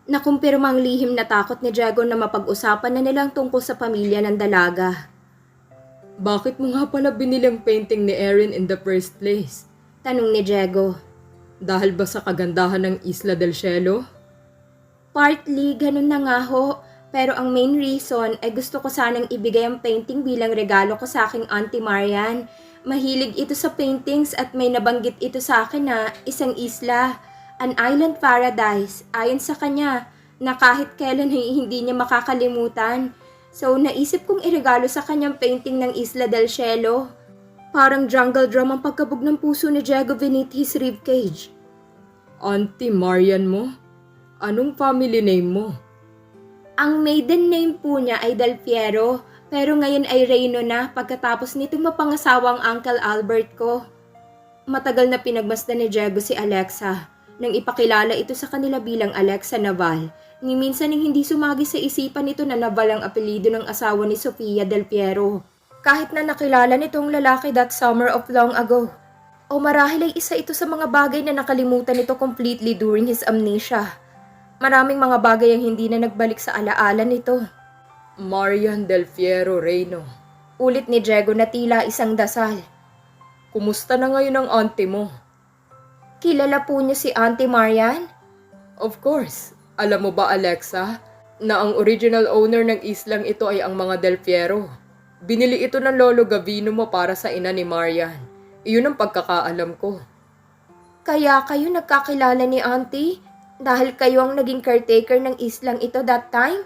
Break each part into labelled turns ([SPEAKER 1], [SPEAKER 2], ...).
[SPEAKER 1] Nakumpirmang lihim na takot ni Diego na mapag-usapan na nilang tungkol sa pamilya ng dalaga.
[SPEAKER 2] Bakit mo nga pala binilang painting ni Erin in the first place?
[SPEAKER 1] Tanong ni Diego.
[SPEAKER 2] Dahil ba sa kagandahan ng Isla del Cielo?
[SPEAKER 1] Partly, ganun na nga ho. Pero ang main reason ay gusto ko sanang ibigay ang painting bilang regalo ko sa aking Auntie Marian. Mahilig ito sa paintings at may nabanggit ito sa akin na isang isla, an island paradise, ayon sa kanya, na kahit kailan ay hindi niya makakalimutan. So naisip kong iregalo sa kanyang painting ng Isla del Cielo. Parang jungle drum ang pagkabog ng puso ni Diego beneath his ribcage.
[SPEAKER 2] Auntie Marian mo? Anong family name mo?
[SPEAKER 1] Ang maiden name po niya ay Del Piero, pero ngayon ay Reyno na pagkatapos nitong mapangasawa ang Uncle Albert ko. Matagal na pinagmasdan ni Diego si Alexa, nang ipakilala ito sa kanila bilang Alexa Naval, ni minsan nang hindi sumagi sa isipan nito na Naval ang apelido ng asawa ni Sofia Del Piero. Kahit na nakilala nitong lalaki that summer of long ago. O marahil ay isa ito sa mga bagay na nakalimutan nito completely during his amnesia. Maraming mga bagay ang hindi na nagbalik sa alaala nito.
[SPEAKER 2] Marian Del Fierro Reyno.
[SPEAKER 1] Ulit ni Diego na tila isang dasal.
[SPEAKER 2] Kumusta na ngayon ang auntie mo?
[SPEAKER 1] Kilala po niyo si Auntie Marian?
[SPEAKER 2] Of course. Alam mo ba, Alexa, na ang original owner ng islang ito ay ang mga Del Fierro. Binili ito ng Lolo Gavino mo para sa ina ni Marian. Iyon ang pagkakaalam ko.
[SPEAKER 1] Kaya kayo nagkakilala ni Auntie? Dahil kayo ang naging caretaker ng islang ito that time?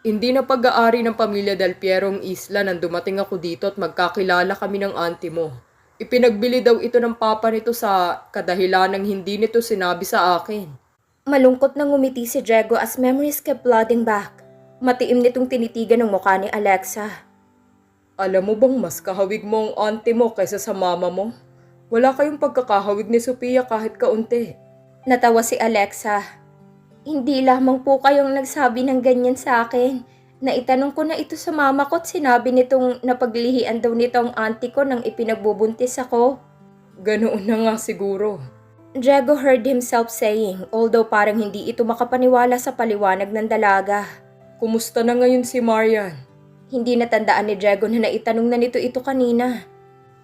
[SPEAKER 2] Hindi na pag-aari ng pamilya Del Piero ang isla nang dumating ako dito at magkakilala kami ng auntie mo. Ipinagbili daw ito ng papa nito sa kadahilanang hindi nito sinabi sa akin.
[SPEAKER 1] Malungkot na ngumiti si Diego as memories kept flooding back. Matiim nitong tinitigan ng mukha ni Alexa.
[SPEAKER 2] Alam mo bang mas kahawig mo ang auntie mo kaysa sa mama mo? Wala kayong pagkakahawig ni Sofia kahit kaunti.
[SPEAKER 1] Natawa si Alexa. Hindi lamang po kayong nagsabi ng ganyan sa akin. Naitanong ko na ito sa mama ko at sinabi nitong napaglihian daw nito ang auntie ko nang ipinagbubuntis ako.
[SPEAKER 2] Ganoon na nga siguro.
[SPEAKER 1] Diego heard himself saying, although parang hindi ito makapaniwala sa paliwanag ng dalaga.
[SPEAKER 2] Kumusta na ngayon si Marian?
[SPEAKER 1] Hindi natandaan ni Diego na naitanong na nito ito kanina.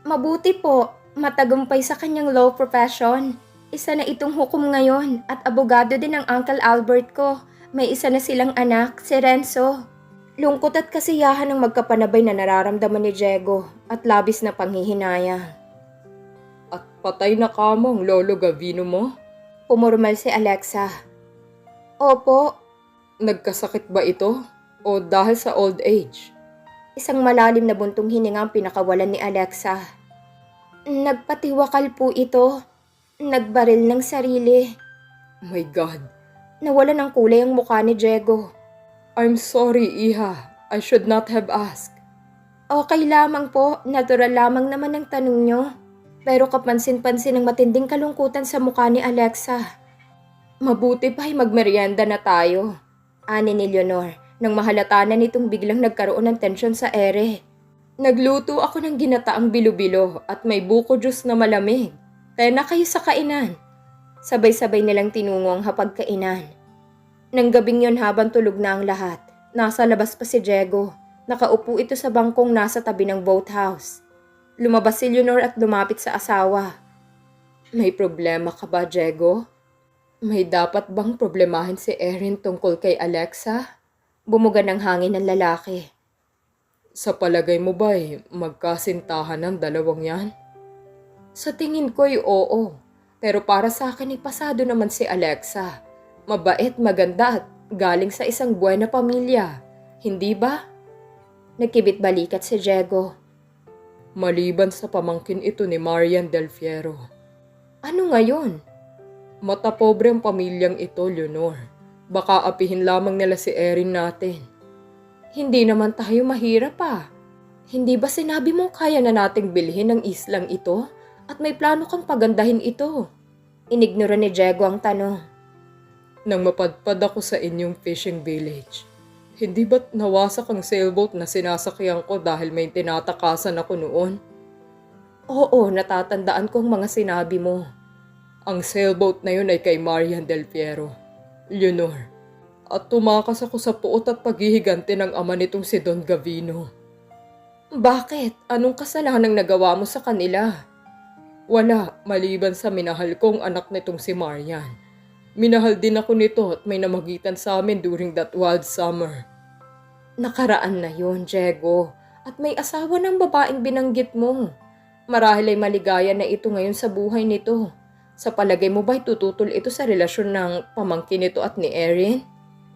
[SPEAKER 1] Mabuti po, matagumpay sa kanyang law profession. Isa na itong hukom ngayon at abogado din ang Uncle Albert ko. May isa na silang anak, si Renzo. Lungkot at kasiyahan ang magkapanabay na nararamdaman ni Diego at labis na panghihinayang.
[SPEAKER 2] At patay na kamong Lolo Gavino mo?
[SPEAKER 1] Pumurmal si Alexa. Opo.
[SPEAKER 2] Nagkasakit ba ito? O dahil sa old age?
[SPEAKER 1] Isang malalim na buntong hininga ang pinakawalan ni Alexa. Nagpatiwakal po ito. Nagbaril ng sarili.
[SPEAKER 2] My God.
[SPEAKER 1] Nawala ng kulay ang mukha ni Diego.
[SPEAKER 2] I'm sorry, Iha. I should not have asked.
[SPEAKER 1] Okay lamang po, natural lamang naman ang tanong nyo. Pero kapansin-pansin ang matinding kalungkutan sa mukha ni Alexa. Mabuti pa ay magmerienda na tayo, ani ni Leonor, nang mahalata na nitong biglang nagkaroon ng tensyon sa ere. Nagluto ako ng ginataang bilo-bilo at may buko juice na malamig. Tena kayo sa kainan. Sabay-sabay nilang tinungo ang hapagkainan. Nang gabing yon habang tulog na ang lahat, nasa labas pa si Diego. Nakaupo ito sa bangkong nasa tabi ng boathouse. Lumabas si Leonor at lumapit sa asawa. May problema ka ba, Diego? May dapat bang problemahin si Erin tungkol kay Alexa? Bumuga ng hangin ng lalaki.
[SPEAKER 2] Sa palagay mo ba magkasintahan ng dalawang yan?
[SPEAKER 1] Sa tingin ko'y oo. Pero para sa akin ay pasado naman si Alexa. Mabait, maganda at galing sa isang buhay na pamilya. Hindi ba? Nagkibit balikat si Diego.
[SPEAKER 2] Maliban sa pamangkin ito ni Marian Del Fierro.
[SPEAKER 1] Ano ngayon?
[SPEAKER 2] Mata pobre ang pamilyang ito, Leonor. Baka apihin lamang nila si Erin natin.
[SPEAKER 1] Hindi naman tayo mahirap pa. Hindi ba sinabi mo kaya na nating bilhin ang islang ito? At may plano kang pagandahin ito. Inignora ni Diego ang tanong.
[SPEAKER 2] Nang mapadpad ako sa inyong fishing village, hindi ba't nawasak ang sailboat na sinasakyan ko dahil may tinatakasan ako noon?
[SPEAKER 1] Oo, natatandaan ko ang mga sinabi mo.
[SPEAKER 2] Ang sailboat na yun ay kay Marian Del Fierro. Leonor, at tumakas ako sa puot at paghihigante ng ama nitong si Don Gavino.
[SPEAKER 1] Bakit? Anong kasalanang nagawa mo sa kanila?
[SPEAKER 2] Wala, maliban sa minahal kong anak nitong si Marian. Minahal din ako nito at may namagitan sa amin during that wild summer.
[SPEAKER 1] Nakaraan na yun, Diego. At may asawa ng babaeng binanggit mo. Marahil ay maligaya na ito ngayon sa buhay nito. Sa palagay mo ba'y tututol ito sa relasyon ng pamangkin nito at ni Erin?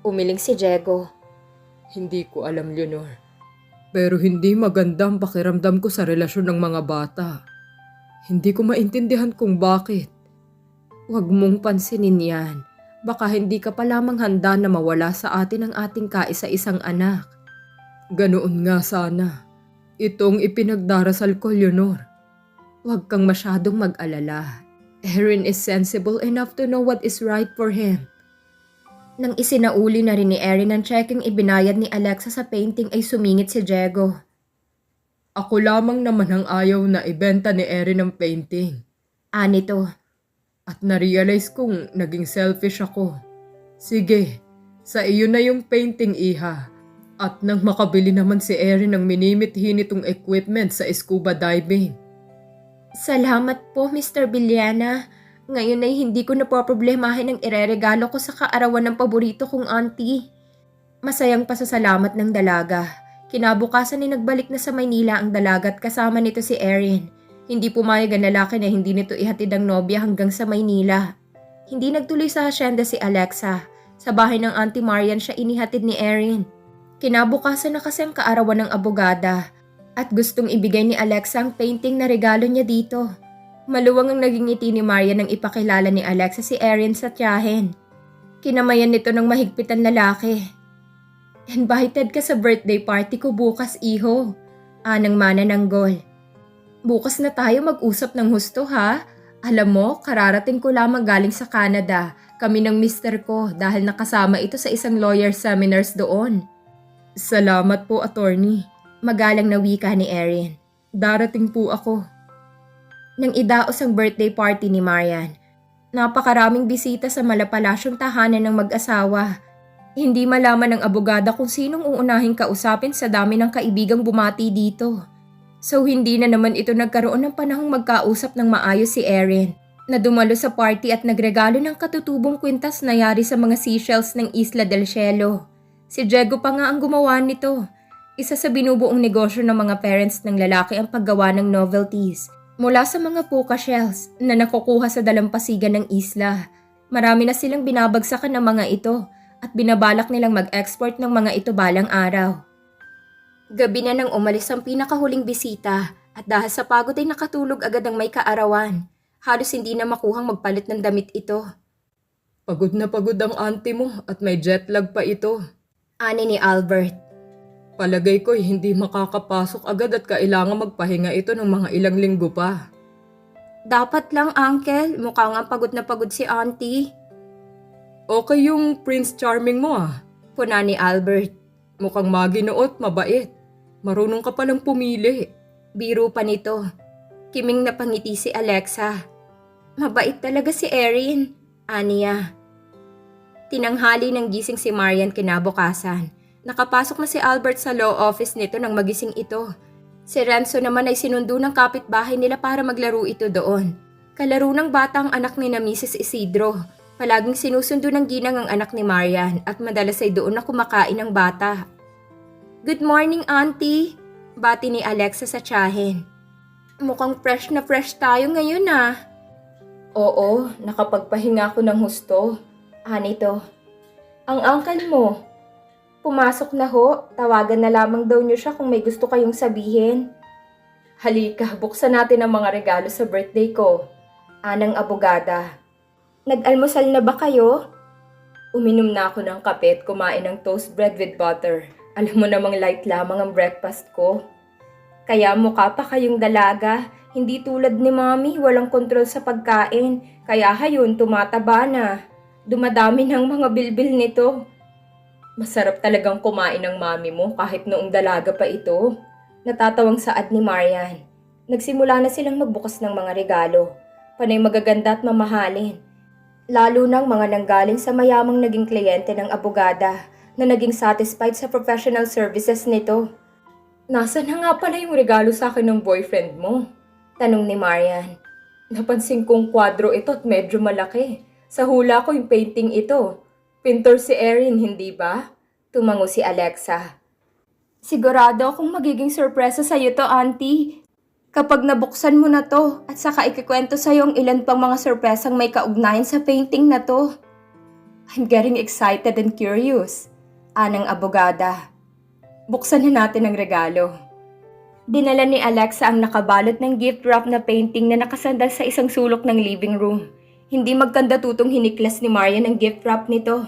[SPEAKER 1] Umiling si Diego.
[SPEAKER 2] Hindi ko alam, Leonor. Pero hindi maganda ang pakiramdam ko sa relasyon ng mga bata. Hindi ko maintindihan kung bakit.
[SPEAKER 1] Huwag mong pansinin yan. Baka hindi ka pa lamang handa na mawala sa atin ang ating kaisa-isang anak.
[SPEAKER 2] Ganoon nga sana. Itong ipinagdarasal ko, Leonor.
[SPEAKER 1] Huwag kang masyadong mag-alala. Erin is sensible enough to know what is right for him. Nang isinauli na rin ni Erin ang checking ibinayad ni Alexa sa painting ay sumingit si Diego.
[SPEAKER 2] Ako lamang naman ang ayaw na ibenta ni Erin ang painting.
[SPEAKER 1] Nito.
[SPEAKER 2] At na-realize kong naging selfish ako. Sige, sa iyo na yung painting, iha. At nang makabili naman si Erin ng minimithi nitong equipment sa scuba diving.
[SPEAKER 1] Salamat po, Mr. Villana. Ngayon ay hindi ko napoproblemahin ang ireregalo ko sa kaarawan ng paborito kong auntie. Masayang pasasalamat ng dalaga. Kinabukasan ay nagbalik na sa Maynila ang dalaga at kasama nito si Erin. Hindi pumayag ang lalaki na hindi nito ihatid ang nobya hanggang sa Maynila. Hindi nagtuloy sa hasyenda si Alexa. Sa bahay ng Auntie Marian siya inihatid ni Erin. Kinabukasan na kasi ang kaarawan ng abogada at gustong ibigay ni Alexa ang painting na regalo niya dito. Maluwang ang naging ngiti ni Marian nang ipakilala ni Alexa si Erin sa tiyahin. Kinamayan nito ng mahigpit ang lalaki. Invited ka sa birthday party ko bukas, iho. Anang mana ng gol. Bukas na tayo mag-usap ng husto, ha? Alam mo, kararating ko lamang galing sa Canada. Kami ng mister ko dahil nakasama ito sa isang lawyer seminars doon.
[SPEAKER 2] Salamat po, attorney.
[SPEAKER 1] Magalang na wika ni Erin.
[SPEAKER 2] Darating po ako.
[SPEAKER 1] Nang idaos ang birthday party ni Marian, napakaraming bisita sa malapalasyong tahanan ng mag-asawa. Hindi malaman ng abogada kung sinong uunahing kausapin sa dami ng kaibigang bumati dito. So hindi na naman ito nagkaroon ng panahong magkausap ng maayos si Erin na dumalo sa party at nagregalo ng katutubong kwintas na yari sa mga seashells ng Isla del Cielo. Si Diego pa nga ang gumawa nito. Isa sa binubuong negosyo ng mga parents ng lalaki ang paggawa ng novelties mula sa mga puka shells na nakukuha sa dalampasigan ng isla. Marami na silang binabagsakan ng mga ito at binabalak nilang mag-export ng mga ito balang araw. Gabi na nang umalis ang pinakahuling bisita at dahil sa pagod ay nakatulog agad ang may kaarawan. Halos hindi na makuhang magpalit ng damit ito.
[SPEAKER 2] Pagod na pagod ang auntie mo at may jet lag pa ito.
[SPEAKER 1] Ani ni Albert.
[SPEAKER 2] Palagay ko'y hindi makakapasok agad at kailangan magpahinga ito ng mga ilang linggo pa.
[SPEAKER 1] Dapat lang, Uncle. Mukhang ang pagod na pagod si Auntie.
[SPEAKER 2] Okay yung Prince Charming mo ah.
[SPEAKER 1] Puna ni Albert.
[SPEAKER 2] Mukhang maginuot, mabait. Marunong ka palang pumili.
[SPEAKER 1] Biro pa nito. Kiming napangiti si Alexa. Mabait talaga si Erin. Aniya. Tinanghali ng gising si Marian kinabukasan. Nakapasok na si Albert sa law office nito nang magising ito. Si Renzo naman ay sinundo ng kapitbahay nila para maglaro ito doon. Kalaro ng bata ang anak ni na Mrs. Isidro. Palaging sinusundo ng ginang ang anak ni Marian at madalas ay doon na kumakain ang bata. Good morning, Auntie! Bati ni Alexa sa tiyahin. Mukhang fresh na fresh tayo ngayon ah. Oo, nakapagpahinga ko ng husto. Anito. Ang uncle mo. Pumasok na ho, tawagan na lamang daw niyo siya kung may gusto kayong sabihin. Halika, buksan natin ang mga regalo sa birthday ko. Anang abogada. Nag-almusal na ba kayo? Uminom na ako ng kape at kumain ng toast bread with butter. Alam mo namang light lamang ang breakfast ko. Kaya mukha pa kayong dalaga, hindi tulad ni Mommy, walang kontrol sa pagkain. Kaya hayon, tumataba na. Dumadami ng mga bilbil nito. Masarap talagang kumain ng Mommy mo kahit noong dalaga pa ito. Natatawang saad ni Marian. Nagsimula na silang magbukas ng mga regalo. Panay magaganda at mamahalin. Lalo ng mga nanggaling sa mayamang naging kliyente ng abogada na naging satisfied sa professional services nito. Nasaan na nga pala yung regalo sa akin ng boyfriend mo? Tanong ni Marian. Napansin kong kwadro ito at medyo malaki. Sa hula ko yung painting ito. Pintor si Erin, hindi ba? Tumango si Alexa. Sigurado akong magiging sorpresa sa'yo to, Auntie. Kapag nabuksan mo na to at saka ikikwento sa'yo ang ilan pang mga sorpresang may kaugnayan sa painting na to. I'm getting excited and curious. Anang abogada. Buksan na natin ang regalo. Dinala ni Alexa ang nakabalot ng gift wrap na painting na nakasandal sa isang sulok ng living room. Hindi magkanda tutong hiniklas ni Marian ang gift wrap nito.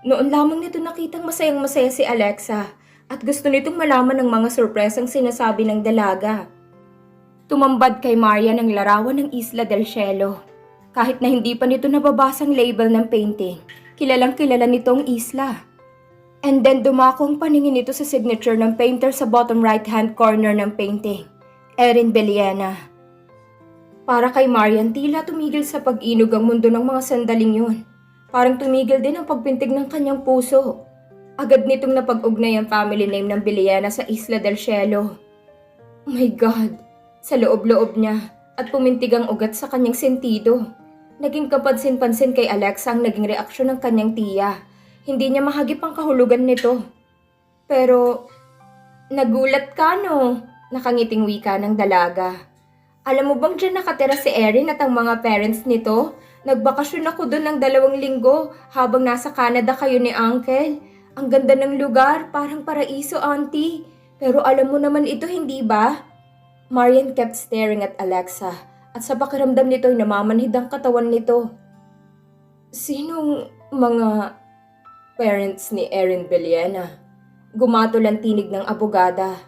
[SPEAKER 1] Noon lamang nito nakitang masayang-masaya si Alexa at gusto nitong malaman ng mga sorpresang sinasabi ng dalaga. Tumambad kay Marian ang larawan ng Isla del Cielo. Kahit na hindi pa nito nababasang label ng painting, kilalang kilala nitong isla. And then dumakong paningin nito sa signature ng painter sa bottom right-hand corner ng painting, Erin Beliena. Para kay Marian, tila tumigil sa pag-inog ang mundo ng mga sandaling yun. Parang tumigil din ang pagpintig ng kanyang puso. Agad nitong napag-ugnay ang family name ng Beliena sa Isla del Cielo. Oh my God! Sa loob-loob niya at pumintig ang ugat sa kanyang sentido. Naging kapansin-pansin kay Alexa ang naging reaksyon ng kanyang tiya. Hindi niya mahagip ang kahulugan nito. Pero, nagulat ka no? Nakangiting wika ng dalaga. Alam mo bang dyan nakatira si Erin at ang mga parents nito? Nagbakasyon ako doon ng 2 linggo habang nasa Canada kayo ni Uncle. Ang ganda ng lugar, parang paraiso, Auntie. Pero alam mo naman ito, hindi ba? Marian kept staring at Alexa at sa pakiramdam nito ay namamanhid ang katawan nito. Sinong mga parents ni Erin Beliena? Gumatol ang tinig ng abogada.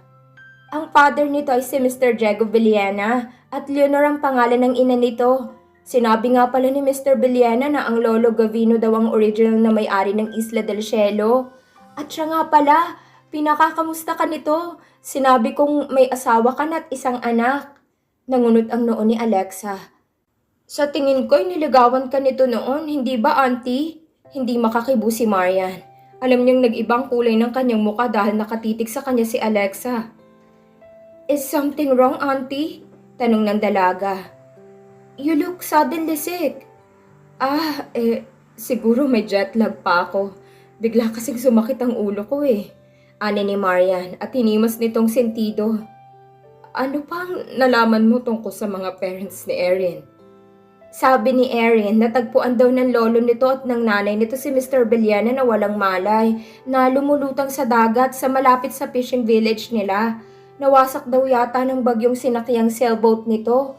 [SPEAKER 1] Ang father nito ay si Mr. Diego Beliena at Leonor ang pangalan ng ina nito. Sinabi nga pala ni Mr. Beliena na ang lolo Gavino daw ang original na may-ari ng Isla del Cielo. At siya nga pala, pinakakamusta ka nito? Sinabi kong may asawa ka na at isang anak. Nangunot ang noo ni Alexa. Sa tingin ko, niligawan ka nito noon, hindi ba, Auntie? Hindi makakibo si Marian. Alam niyang nag-ibang kulay ng kanyang muka dahil nakatitig sa kanya si Alexa. Is something wrong, Auntie? Tanong ng dalaga. You look suddenly sick. Siguro may jet lag pa ako. Bigla kasing sumakit ang ulo ko eh. Ani ni Marian at hinimas nitong sentido. Ano pang nalaman mo tungkol sa mga parents ni Erin? Sabi ni Erin, natagpuan daw ng lolo nito at ng nanay nito si Mr. Beliena na walang malay, na lumulutang sa dagat sa malapit sa fishing village nila. Nawasak daw yata ng bagyong sinakyang sailboat nito.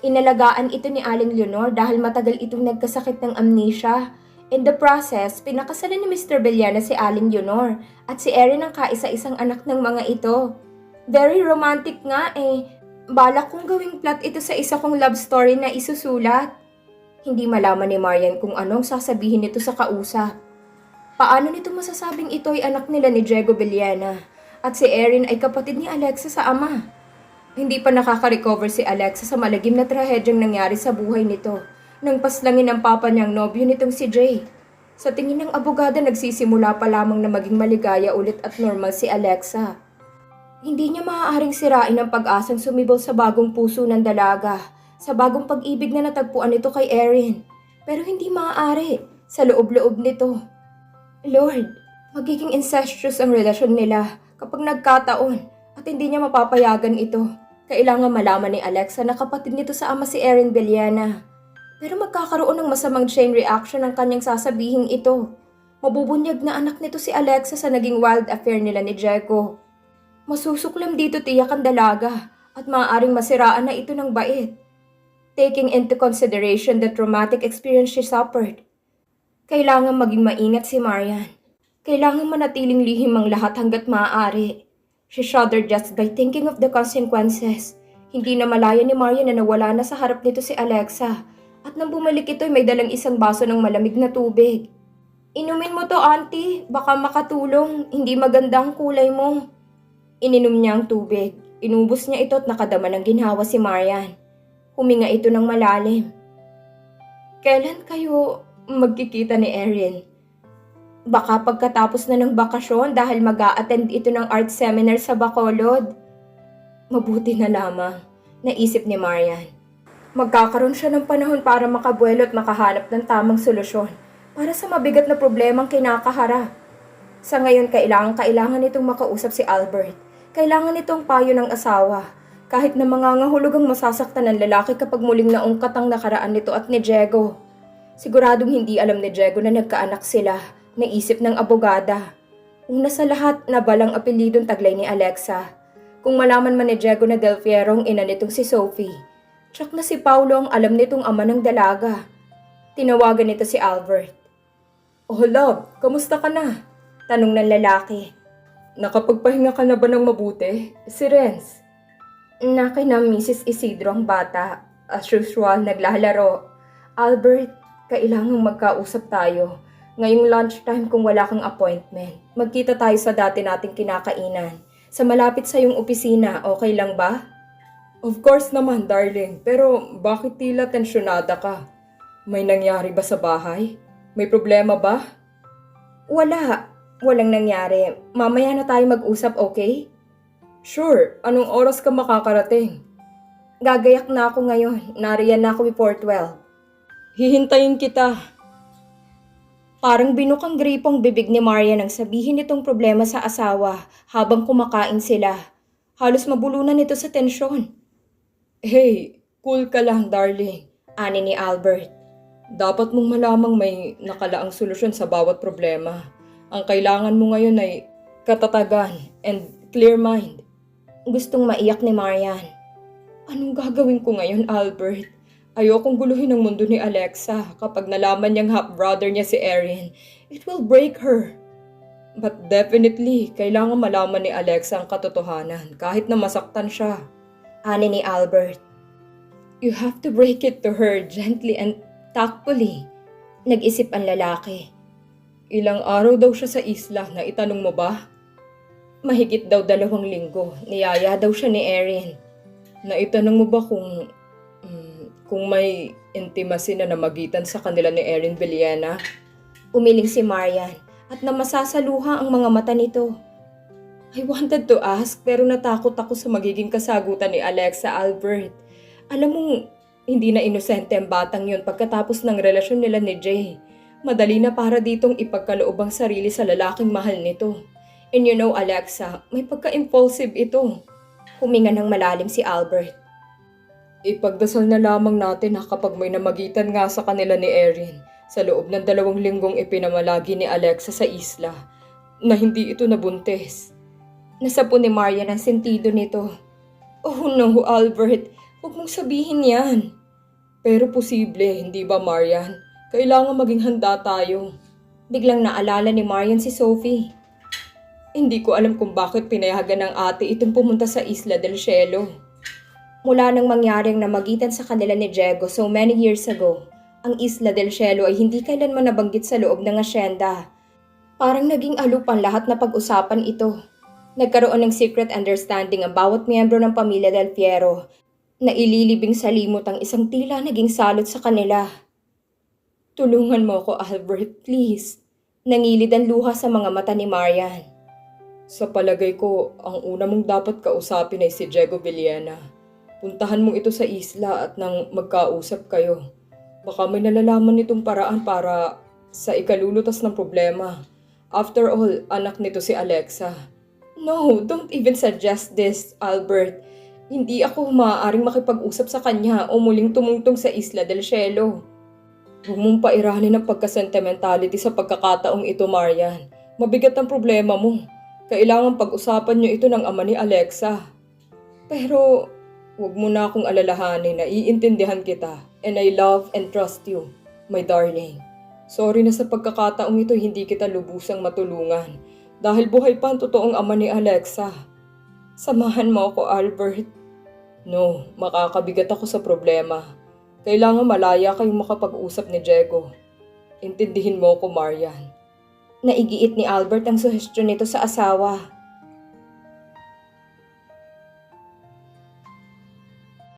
[SPEAKER 1] Inalagaan ito ni Aling Leonor dahil matagal itong nagkasakit ng amnesia. In the process, pinakasalan ni Mr. Beliena si Aling Leonor at si Erin ang kaisa-isang anak ng mga ito. Very romantic nga eh. Balak kong gawing plot ito sa isa kong love story na isusulat. Hindi malaman ni Marian kung anong sasabihin nito sa kausap. Paano nito masasabing ito ay anak nila ni Diego Beliena at si Erin ay kapatid ni Alexa sa ama? Hindi pa nakaka-recover si Alexa sa malagim na trahedyang nangyari sa buhay nito nang paslangin ang papa niyang nobyo nitong si Jay. Sa tingin ng abogada, nagsisimula pa lamang na maging maligaya ulit at normal si Alexa. Hindi niya maaaring sirain ang pag-asang sumibol sa bagong puso ng dalaga, sa bagong pag-ibig na natagpuan nito kay Erin. Pero hindi maaari sa loob-loob nito. Lord, magiging incestuous ang relasyon nila kapag nagkataon at hindi niya mapapayagan ito. Kailangan malaman ni Alexa na kapatid nito sa ama si Erin Beliena. Pero magkakaroon ng masamang chain reaction ang kanyang sasabihing ito. Mabubunyag na anak nito si Alexa sa naging wild affair nila ni Diego. Masusuklam dito tiyak ang dalaga at maaaring masiraan na ito ng bait. Taking into consideration the traumatic experience she suffered. Kailangan maging maingat si Marian. Kailangan manatiling lihim ang lahat hanggat maaari. She shuddered just by thinking of the consequences. Hindi na malaya ni Marian na nawala na sa harap nito si Alexa. At nang bumalik ito ay may dalang isang baso ng malamig na tubig. Inumin mo to, Auntie. Baka makatulong. Hindi maganda ang kulay mo. Ininom niya ang tubig. Inubos niya ito at nakadama ng ginhawa si Marian. Huminga ito ng malalim. Kailan kayo magkikita ni Erin. Baka pagkatapos na ng bakasyon dahil mag-a-attend ito ng art seminar sa Bacolod. Mabuti na lamang, naisip ni Marian. Magkakaroon siya ng panahon para makabuelo at makahanap ng tamang solusyon para sa mabigat na problemang kinakaharap. Sa ngayon, kailangan nitong makausap si Albert. Kailangan nitong payo ng asawa. Kahit na mangangahulog ang masasaktan ng lalaki kapag muling naungkat ang nakaraan nito at ni Diego. Siguradong hindi alam ni Diego na nagkaanak sila. Naisip ng abogada. Una sa lahat, nabalang apelidong taglay ni Alexa. Kung malaman man ni Diego na Del Fierro ang ina nitong si Sophie, tsak na si Paulo ang alam nitong ama ng dalaga. Tinawagan nito si Albert. "Oh love, kamusta ka na?" Tanong ng lalaki. "Nakapagpahinga ka na ba ng mabuti?" Si Renz. Nakay na Mrs. Isidro ang bata. As usual, naglalaro. "Albert, kailangang magkausap tayo. Ngayong lunchtime kung wala kang appointment. Magkita tayo sa dati nating kinakainan. Sa malapit sa iyong opisina, okay lang ba?" "Of course naman, darling. Pero bakit tila tensyonada ka? May nangyari ba sa bahay? May problema ba?" "Wala. Walang nangyari. Mamaya na tayo mag-usap, okay?" "Sure. Anong oras ka makakarating?" "Gagayak na ako ngayon. Nariyan na ako before 12. "Hihintayin kita." Parang binukang gripong bibig ni Maria nang sabihin nitong problema sa asawa habang kumakain sila. Halos mabulunan ito sa tensyon. "Hey, cool ka lang, darling," ani ni Albert. "Dapat mong malamang may nakalaang solusyon sa bawat problema. Ang kailangan mo ngayon ay katatagan and clear mind." Gustong maiyak ni Marian. "Anong gagawin ko ngayon, Albert? Ayokong guluhin ang mundo ni Alexa. Kapag nalaman niyang half-brother niya si Erin, it will break her. But definitely, kailangan malaman ni Alexa ang katotohanan kahit na masaktan siya," ani ni Albert. "You have to break it to her gently and tactfully," nag-isip ang lalaki. "Ilang araw daw siya sa isla, na itanong mo ba?" "Mahigit daw 2 linggo. Niyaya daw siya ni Erin." "Naitanong mo ba kung may intimacy na namagitan sa kanila ni Erin Villena?" Umiling si Marian at namasasaluha ang mga mata nito. "I wanted to ask pero natakot ako sa magiging kasagutan ni Alexa, Albert. Alam mong hindi na inosente ang batang yun pagkatapos ng relasyon nila ni Jay. Madali na para ditong ipagkaloob ang sarili sa lalaking mahal nito. And you know, Alexa, may pagka-impulsive ito." Huminga ng malalim si Albert. "Ipagdasal na lamang natin na kapag may namagitan nga sa kanila ni Erin, sa loob ng 2 linggong ipinamalagi ni Alexa sa isla, na hindi ito nabuntis." Nasapo ni Marian ang sentido nito. "Oh no, Albert, huwag mong sabihin yan." "Pero posible, hindi ba, Marian? Kailangan maging handa tayo." Biglang naalala ni Marian si Sophie. Hindi ko alam kung bakit pinayagan ng ate itong pumunta sa Isla del Cielo. Mula nang mangyari ang namagitan sa kanila ni Diego so many years ago, ang Isla del Cielo ay hindi kailanman nabanggit sa loob ng asyenda. Parang naging aloof ang lahat na pag-usapan ito. Nagkaroon ng secret understanding ang bawat miyembro ng pamilya Del Fierro na ililibing sa limot ang isang tila naging salot sa kanila. "Tulungan mo ako, Albert, please." Nangilid ang luha sa mga mata ni Marian. "Sa palagay ko, ang una mong dapat kausapin ay si Diego Villena. Puntahan mo ito sa isla at nang magkausap kayo. Baka may nalalaman nitong paraan para sa ikalulutas ng problema. After all, anak nito si Alexa." "No, don't even suggest this, Albert. Hindi ako maaaring makipag-usap sa kanya o muling tumungtong sa Isla del Cielo." "Huwag mong pairanin ang pagka-sentimentality sa pagkakataong ito, Marian. Mabigat ang problema mo. Kailangan pag-usapan niyo ito ng ama ni Alexa." "Pero huwag mo na akong alalahanin, naiintindihan kita, and I love and trust you, my darling. Sorry na sa pagkakataong ito hindi kita lubusang matulungan dahil buhay pa ang totoong ama ni Alexa. Samahan mo ako, Albert." "No, makakabigat ako sa problema. Kailangan malaya kayong makapag-usap ni Diego. Intindihin mo ko, Marian." Naigiit ni Albert ang suhestyon nito sa asawa.